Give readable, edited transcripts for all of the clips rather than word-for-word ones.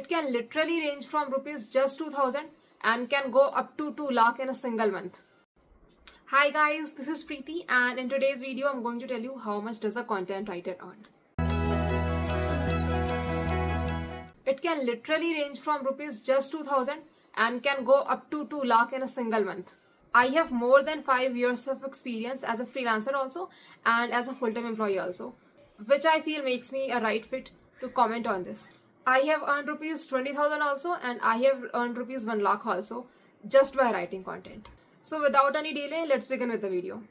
It can literally range from rupees just 2000 and can go up to 2 lakh in a single month. Hi guys, this is Preeti, and in today's video I'm going to tell you how much does a content writer earn. It can literally range from rupees just 2000 and can go up to 2 lakh in a single month. I have more than 5 years of experience as a freelancer also and as a full-time employee also, which I feel makes me a right fit to comment on this. I have earned rupees 20,000 also, and I have earned rupees 1 lakh also just by writing content. So without any delay, let's begin with the video.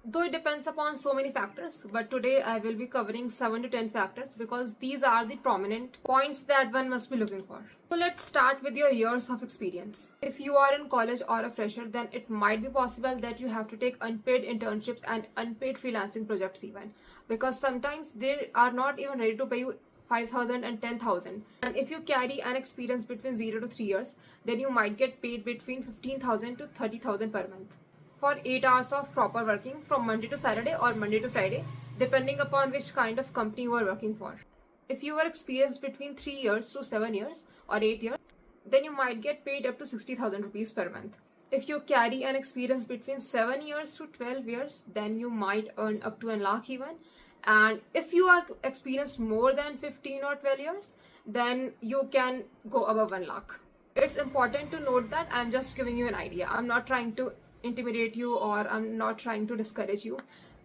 Though it depends upon so many factors, but today I will be covering 7 to 10 factors because these are the prominent points that one must be looking for. So let's start with your years of experience. If you are in college or a fresher, then it might be possible that you have to take unpaid internships and unpaid freelancing projects even, because sometimes they are not even ready to pay you 5,000 and 10,000. And if you carry an experience between 0 to 3 years, then you might get paid between 15,000 to 30,000 per month for 8 hours of proper working from Monday to Saturday or Monday to Friday, depending upon which kind of company you are working for. If you are experienced between 3 years to 7 years or 8 years, then you might get paid up to 60,000 rupees per month. If you carry an experience between 7 years to 12 years, then you might earn up to 1 lakh even. And if you are experienced more than 15 or 12 years, then you can go above 1 lakh. It's important to note that I'm just giving you an idea. I'm not trying to intimidate you or I'm not trying to discourage you.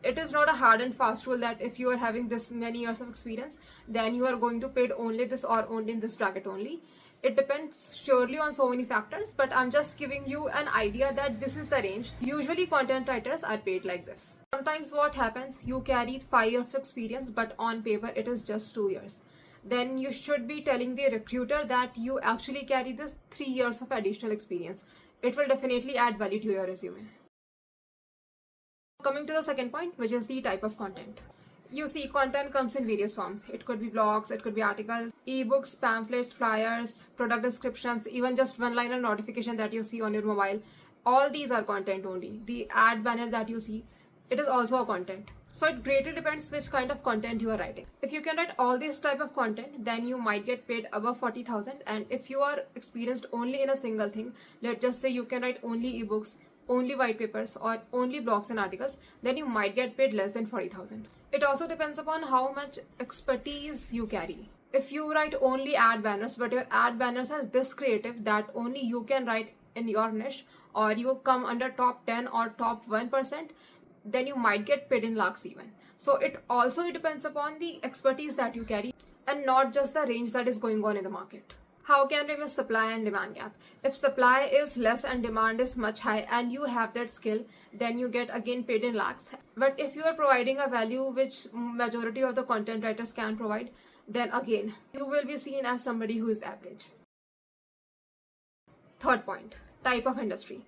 It is not a hard and fast rule that if you are having this many years of experience, then you are going to pay only this or only in this bracket only. It depends surely on so many factors, but I'm just giving you an idea that this is the range. Usually content writers are paid like this. Sometimes what happens, you carry 5 years of experience, but on paper it is just 2 years. Then you should be telling the recruiter that you actually carry this 3 years of additional experience. It will definitely add value to your resume. Coming to the second point, which is the type of content. You see, content comes in various forms. It could be blogs, it could be articles, ebooks, pamphlets, flyers, product descriptions, even just one-liner notification that you see on your mobile. All these are content only. The ad banner that you see, it is also a content. So it greatly depends which kind of content you are writing. If you can write all this type of content, then you might get paid above 40,000. And if you are experienced only in a single thing, let's just say you can write only ebooks, only white papers or only blogs and articles, then you might get paid less than 40,000. It also depends upon how much expertise you carry. If you write only ad banners, but your ad banners are this creative that only you can write in your niche, or you come under top 10 or top 1%, then you might get paid in lakhs even. So it also depends upon the expertise that you carry and not just the range that is going on in the market. How can we miss supply and demand gap? If supply is less and demand is much high and you have that skill, then you get again paid in lakhs. But if you are providing a value which majority of the content writers can provide, then again, you will be seen as somebody who is average. Third point, type of industry.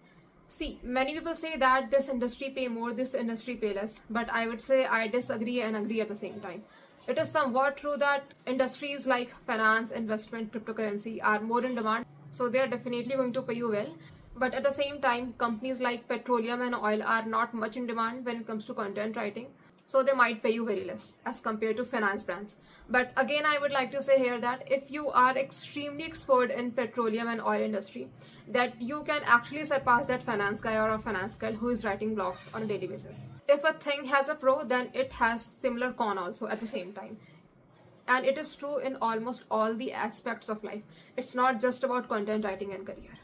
See, many people say that this industry pay more, this industry pay less, but I would say I disagree and agree at the same time. It is somewhat true that industries like finance, investment, cryptocurrency are more in demand, so they are definitely going to pay you well. But at the same time, companies like petroleum and oil are not much in demand when it comes to content writing, so they might pay you very less as compared to finance brands. But again, I would like to say here that if you are extremely expert in petroleum and oil industry, that you can actually surpass that finance guy or a finance girl who is writing blogs on a daily basis. If a thing has a pro, then it has similar con also at the same time. And it is true in almost all the aspects of life. It's not just about content writing and career.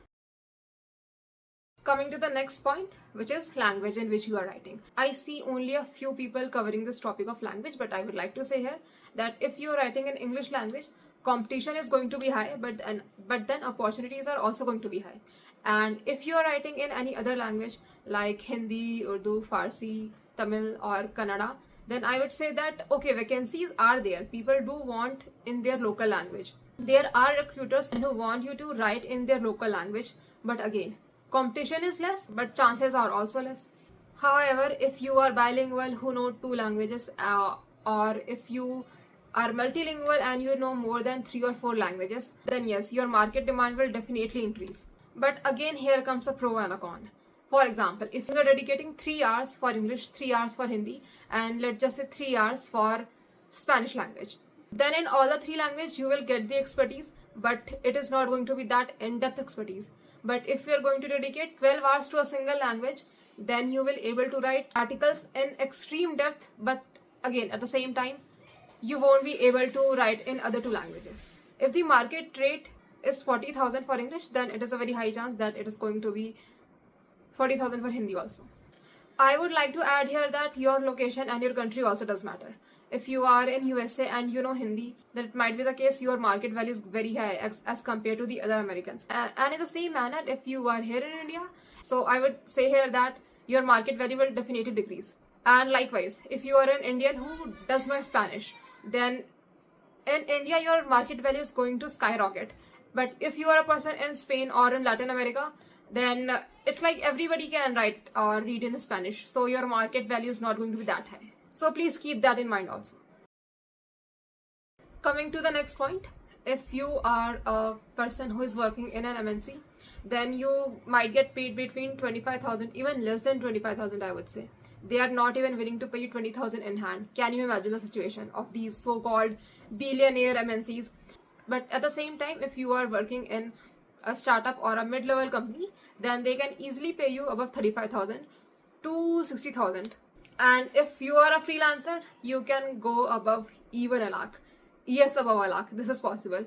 Coming to the next point, which is language in which you are writing. I see only a few people covering this topic of language, but I would like to say here that if you are writing in English language, competition is going to be high, but then opportunities are also going to be high. And if you are writing in any other language like Hindi, Urdu, Farsi, Tamil or Kannada, then I would say that okay, vacancies are there. People do want in their local language. There are recruiters who want you to write in their local language, but again, competition is less, but chances are also less. However, if you are bilingual who know 2 languages, or if you are multilingual and you know more than 3 or 4 languages, then yes, your market demand will definitely increase. But again, here comes a pro and a con. For example, if you are dedicating 3 hours for English, 3 hours for Hindi, and let's just say 3 hours for Spanish language, Then in all the three languages, you will get the expertise, but it is not going to be that in-depth expertise. But if you're going to dedicate 12 hours to a single language, then you will able to write articles in extreme depth, but again, at the same time, you won't be able to write in other two languages. If the market rate is 40,000 for English, then it is a very high chance that it is going to be 40,000 for Hindi also. I would like to add here that your location and your country also does matter. If you are in USA and you know Hindi, then it might be the case your market value is very high as compared to the other Americans. And in the same manner, if you are here in India, so I would say here that your market value will definitely decrease. And likewise, if you are an Indian who does know Spanish, then in India your market value is going to skyrocket. But if you are a person in Spain or in Latin America, then it's like everybody can write or read in Spanish, so your market value is not going to be that high. So please keep that in mind also. Coming to the next point, if you are a person who is working in an MNC, then you might get paid between 25,000, even less than 25,000, I would say. They are not even willing to pay you 20,000 in hand. Can you imagine the situation of these so-called billionaire MNCs? But at the same time, if you are working in a startup or a mid-level company, then they can easily pay you above 35,000 to 60,000. And if you are a freelancer, you can go above even a lakh. Yes, above a lakh. This is possible.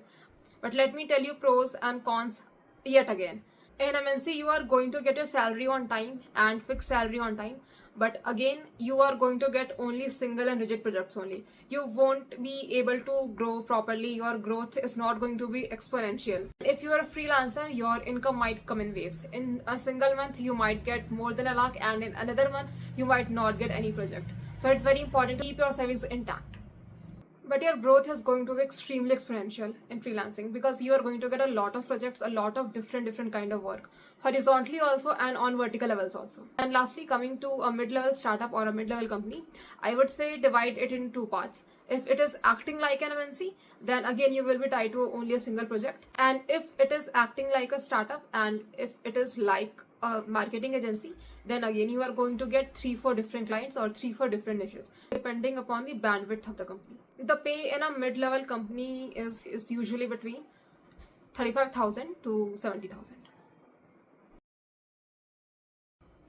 But let me tell you pros and cons yet again. In MNC, you are going to get your salary on time and fixed salary on time. But again, you are going to get only single and rigid projects only. You won't be able to grow properly. Your growth is not going to be exponential. If you are a freelancer, your income might come in waves. In a single month, you might get more than a lakh, and in another month, you might not get any project. So it's very important to keep your savings intact. But your growth is going to be extremely exponential in freelancing because you are going to get a lot of projects, a lot of different kind of work, horizontally also and on vertical levels also. And lastly, coming to a mid-level startup or a mid-level company, I would say divide it in two parts. If it is acting like an MNC, then again you will be tied to only a single project. And if it is acting like a startup and if it is like a marketing agency, then again you are going to get 3-4 different clients or 3-4 different niches depending upon the bandwidth of the company. The pay in a mid-level company is usually between 35,000 to 70,000.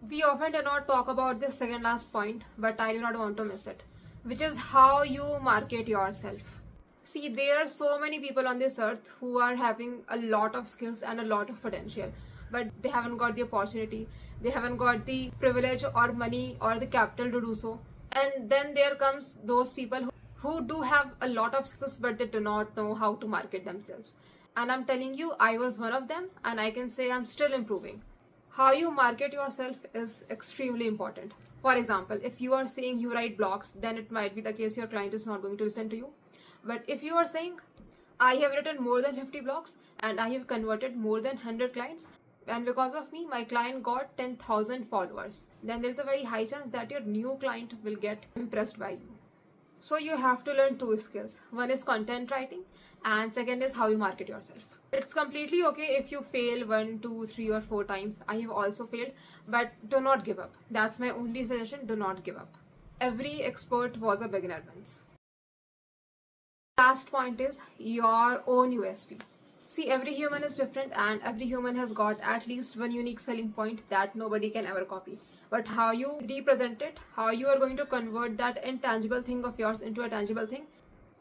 We often do not talk about this second last point, but I do not want to miss it, which is how you market yourself. See, there are so many people on this earth who are having a lot of skills and a lot of potential, but they haven't got the opportunity, they haven't got the privilege or money or the capital to do so. And then there comes those people who do have a lot of skills, but they do not know how to market themselves. And I'm telling you, I was one of them, and I can say I'm still improving. How you market yourself is extremely important. For example, if you are saying you write blogs, then it might be the case your client is not going to listen to you. But if you are saying, I have written more than 50 blogs and I have converted more than 100 clients, and because of me, my client got 10,000 followers, then there's a very high chance that your new client will get impressed by you. So you have to learn two skills. One is content writing and second is how you market yourself. It's completely okay if you fail 1, 2, 3 or 4 times. I have also failed, but do not give up. That's my only suggestion. Do not give up. Every expert was a beginner once. Last point is your own USP. See, every human is different and every human has got at least one unique selling point that nobody can ever copy. But how you represent it, how you are going to convert that intangible thing of yours into a tangible thing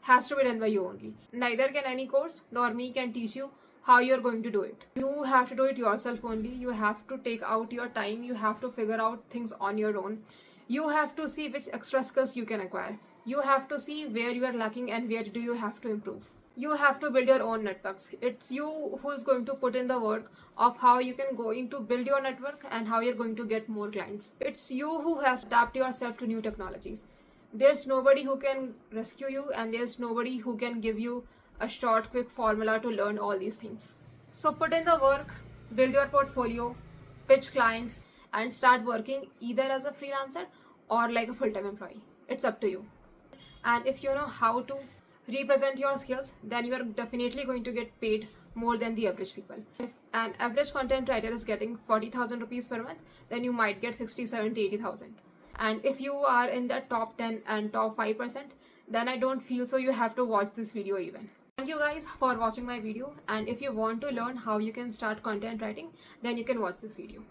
has to be done by you only. Neither can any course nor me can teach you how you're going to do it. You have to do it yourself only. You have to take out your time. You have to figure out things on your own. You have to see which extra skills you can acquire. You have to see where you are lacking and where do you have to improve. You have to build your own networks. It's you who is going to put in the work of how you can going to build your network and how you're going to get more clients. It's you who has to adapt yourself to new technologies. There's nobody who can rescue you and there's nobody who can give you a short, quick formula to learn all these things. So put in the work, build your portfolio, pitch clients, and start working either as a freelancer or like a full-time employee. It's up to you. And if you know how to represent your skills, then you are definitely going to get paid more than the average people. If an average content writer is getting 40,000 rupees per month, then you might get 60, 70, 80,000. And if you are in the top 10 and top 5%, then I don't feel so you have to watch this video even. Thank you guys for watching my video, and if you want to learn how you can start content writing, then you can watch this video.